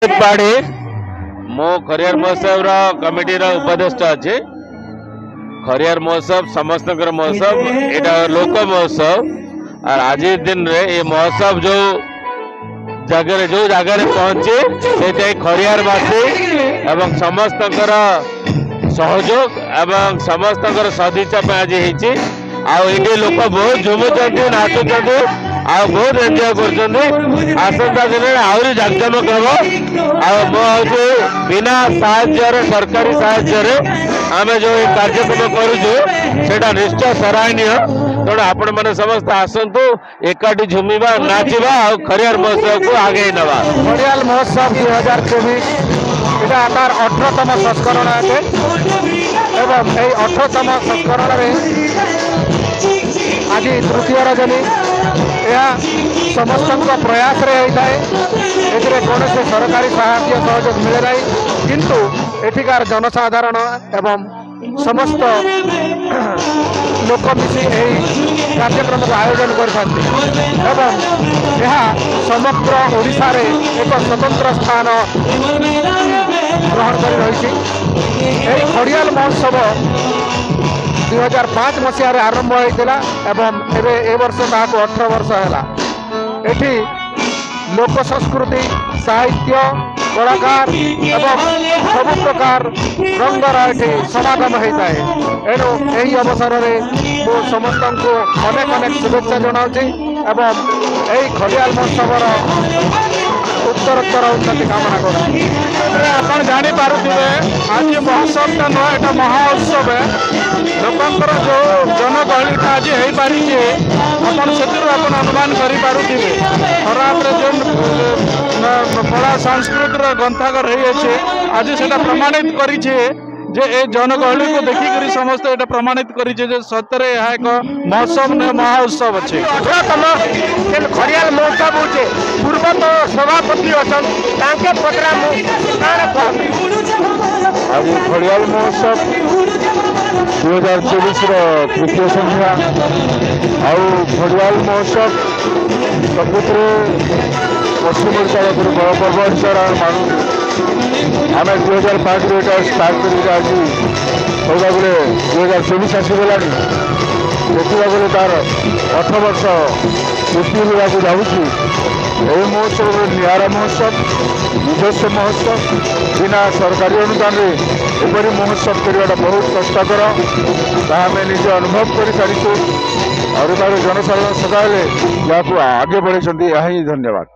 पाड़ी मो खरियार महोत्सव कमिटी उपदेष्टा अच्छे। खरियार महोत्सव समस्त महोत्सव यहाँ लोक महोत्सव और आज दिन रे ये महोत्सव जो जगह पहुंचे से खरियारवासी एवं समस्त सहयोग एवं समस्त सदिच्छा आज होती लोक बहुत झुमुंट नाचुंट आ बहुत एंजॉय कर आसंता दिन में आहरी जाकजमक हम बिना साहाय्य सरकारी साहाय्य आम जो कार्यक्रम करुचु निश्चय सराहनीय। तेणु आपण मैंने समस्त आसतु एकाठी झुमिबा नाचिबा आ खरियार महोत्सव को आगे नवा। खरियार महोत्सव 2024 यहाँ तार 18तम संस्करण है एवं 18तम संस्करण में आज तृतीय रजनी यह समस्त प्रयास होता है। कौन से सरकारी सहायता सहयोग मिले ना किंतु एठिकार जनसाधारण एवं समस्त लोक मिसी कार्यक्रम को आयोजन करते समग्र ओडिशा रे एक स्वतंत्र स्थान ग्रहण कर रही। खड़ियाल महोत्सव 2005 मसीह आरंभ होता एवं ए वर्ष क्या 18 वर्ष है। एठी लोक संस्कृति साहित्य कलाकार एवं सब प्रकार रंगर ये समागम होता है। एणु यही अवसर में मु समस्त को अनेक अनेक शुभेच्छा जनाऊँगी एवं यही खड़ियाल महोत्सव उत्तरोत्तर उन्नति कामना कर जापे आज महोत्सव नुह यहाँ महोत्सव है लोकंर जो जनगहलीटा आज हो पारी से अनुमान करें खराब जो कला संस्कृतिर ग्रंथागार होइए आज से प्रमाणित कर जनगहली को देखिक समस्त ये प्रमाणित कर सतरे यह एक महोत्सव महाउत्सव अच्छे। 18तम खरियाल महोत्सव होचे पूर्वत सभापति अच्छा आज खरियाल महोत्सव 2024 तृतीय संख्या खरियाल महोत्सव प्रकृति पश्चिम ओडिशा बड़ पर्व हिसाब से मानू आम 2005 स्टार्ट कर आज कहला बेले 2024 आसीगला देखा बेले तार 8 वर्ष पूर्ति होगा जाऊँगी। यही महोत्सव निरा महोत्सव निजस्व महोत्सव बिना सरकारी अनुदान एपरी महोत्सव करवाटा बहुत कष्टकर आम निजे अनुभव कर सारी और जनसाधारण सदाले यहाँ आगे बढ़े। यही धन्यवाद।